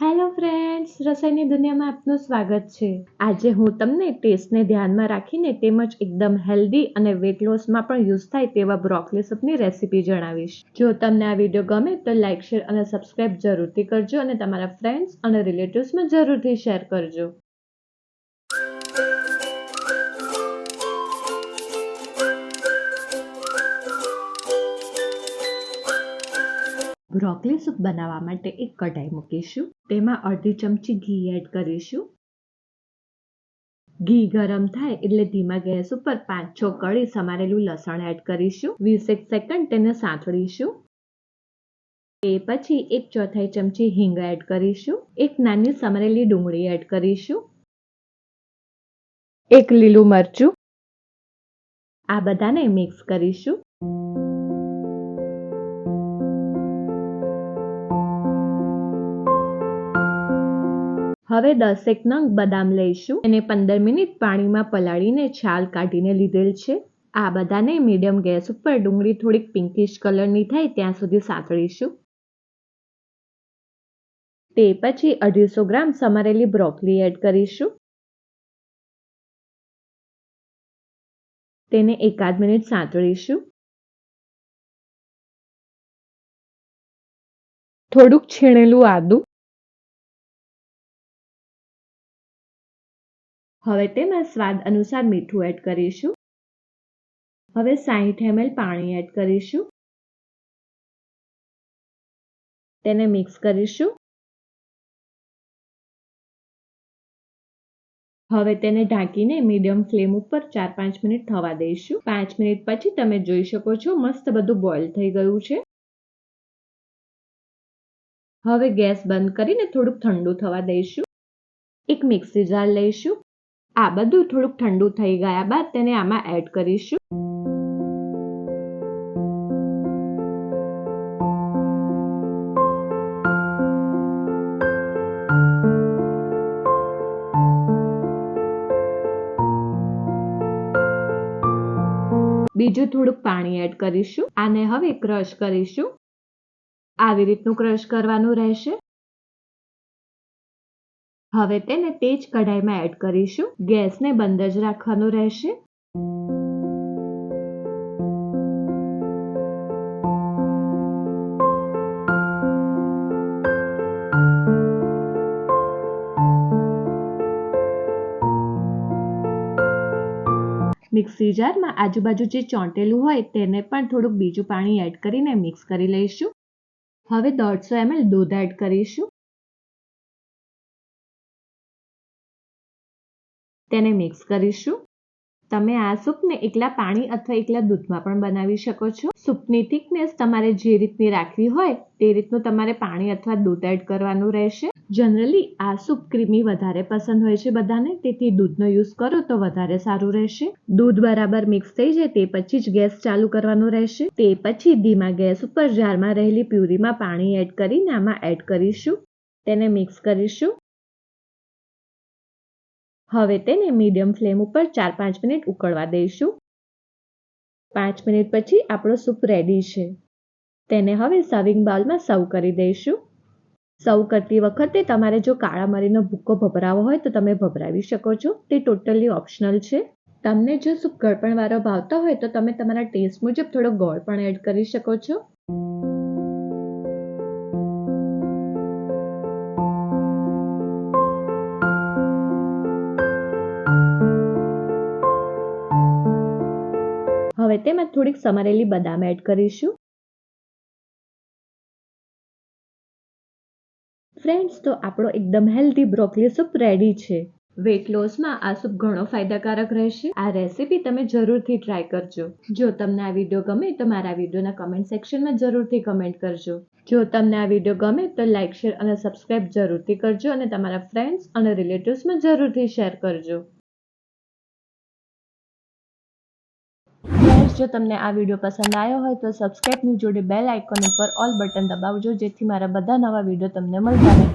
Hello friends, રસોઈની દુનિયામાં આપનું સ્વાગત છે. આજે હું તમને ટેસ્ટને ધ્યાનમાં રાખીને તેમજ એકદમ હેલ્ધી અને વેટ લોસમાં પણ યુઝ થાય તેવા બ્રોકોલી સૂપની રેસીપી જણાવીશ. જો તમને આ વિડીયો ગમે તો લાઇક, શેર અને સબસ્ક્રાઇબ જરૂરથી કરજો અને તમારા ફ્રેન્ડ્સ અને રિલેટિવ્સમાં જરૂરથી શેર કરજો. બ્રોકોલી સૂપ બનાવવા માટે એક કઢાઈ મૂકીશું. તેમાં અડધી ચમચી ઘી એડ કરીશું. ઘી ગરમ થાય એટલે ધીમા ગેસ ઉપર 5-6 કળી સમારેલું લસણ એડ કરીશું. 20 સેકન્ડ તેને સાંતળીશું. એ પછી 1/4 ચમચી હિંગ એડ કરીશું. એક નાની સમારેલી ડુંગળી એડ કરીશું. એક લીલું મરચું. આ બધાને મિક્સ કરીશું. હવે 10 નંગ બદામ લઈશું. એને 15 મિનિટ પાણીમાં પલાળીને છાલ કાઢીને લીધેલ છે. આ બધાને મીડિયમ ગેસ ઉપર ડુંગળી થોડીક પિંકિશ કલરની થાય ત્યાં સુધી સાંતળીશું. તે પછી 250 ગ્રામ સમારેલી બ્રોકોલી એડ કરીશું. તેને 1-8 મિનિટ સાંતળીશું. થોડુંક છીણેલું આદું. હવે તેમાં સ્વાદ અનુસાર મીઠું એડ કરીશું. હવે 60 ml પાણી એડ કરીશું. તેને મિક્સ કરીશું. હવે તેને ઢાંકીને મીડિયમ ફ્લેમ ઉપર 4-5 મિનિટ થવા દઈશું. 5 મિનિટ પછી તમે જોઈ શકો છો મસ્ત બધું બોઇલ થઈ ગયું છે. હવે ગેસ બંધ કરીને થોડુંક ઠંડુ થવા દઈશું. એક મિક્સી જાર લઈશું. આ બધું થોડુંક ઠંડુ થઈ ગયા બાદ તેને આમાં એડ કરીશું. બીજું થોડુંક પાણી એડ કરીશું. આને હવે ક્રશ કરીશું. આવી રીતનું ક્રશ કરવાનું રહેશે. હવે તેને તેજ કઢાઈમાં એડ કરીશું. ગેસને બંધ જ રાખવાનું રહેશે. મિક્સી જારમાં આજુબાજુ જે ચોંટેલું હોય તેને પણ થોડુંક બીજું પાણી એડ કરીને મિક્સ કરી લઈશું. હવે 150 ml દૂધ એડ કરીશું. તેને મિક્સ કરીશું. તમે આ સૂપને એકલા પાણી અથવા એકલા દૂધમાં પણ બનાવી શકો છો. સૂપની થિકનેસ તમારે જે રીતની રાખવી હોય તે રીતનું તમારે પાણી અથવા દૂધ એડ કરવાનું રહેશે. જનરલી આ સૂપ ક્રીમી વધારે પસંદ હોય છે બધાને, તેથી દૂધનો યુઝ કરો તો વધારે સારું રહેશે. દૂધ બરાબર મિક્સ થઈ જાય તે પછી જ ગેસ ચાલુ કરવાનો રહેશે. તે પછી ધીમા ગેસ ઉપર જારમાં રહેલી પ્યુરીમાં પાણી એડ કરીને આમાં એડ કરીશું. તેને મિક્સ કરીશું. હવે તેને મીડિયમ ફ્લેમ ઉપર 4-5 મિનિટ ઉકળવા દઈશું. 5 મિનિટ પછી આપણો સૂપ રેડી છે. તેને હવે સર્વિંગ બાઉલમાં સર્વ કરી દઈશું. સર્વ કરતી વખતે તમારે જો કાળા મરીનો ભૂકો ભભરાવો હોય તો તમે ભભરાવી શકો છો. તે ટોટલી ઓપ્શનલ છે. તમને જો સૂપ ગળપણવાળો ભાવતો હોય તો તમે તમારા ટેસ્ટ મુજબ થોડો ગોળ પણ એડ કરી શકો છો. હવે તેમાં થોડીક સમારેલી બદામ એડ કરીશું. ફ્રેન્ડ્સ, તો આપણો એકદમ હેલ્ધી બ્રોકોલી સૂપ રેડી છે. વેટ લોસમાં આ સૂપ ઘણો ફાયદાકારક રહેશે. આ રેસીપી તમે જરૂરથી ટ્રાય કરજો. જો તમને આ વિડીયો ગમે તો મારા વિડીયોના કમેન્ટ સેક્શનમાં જરૂરથી કમેન્ટ કરજો. જો તમને આ વિડીયો ગમે તો લાઇક, શેર અને સબસ્ક્રાઇબ જરૂરથી કરજો અને તમારા ફ્રેન્ડ્સ અને રિલેટિવ્સમાં જરૂરથી શેર કરજો. જો તમને આ વિડીયો પસંદ આવ્યો હોય તો સબસ્ક્રાઇબની જોડે બેલ આઇકોન ઉપર ઓલ બટન દબાવજો, જેથી મારા બધા નવા વિડીયો તમને મળતા રહે.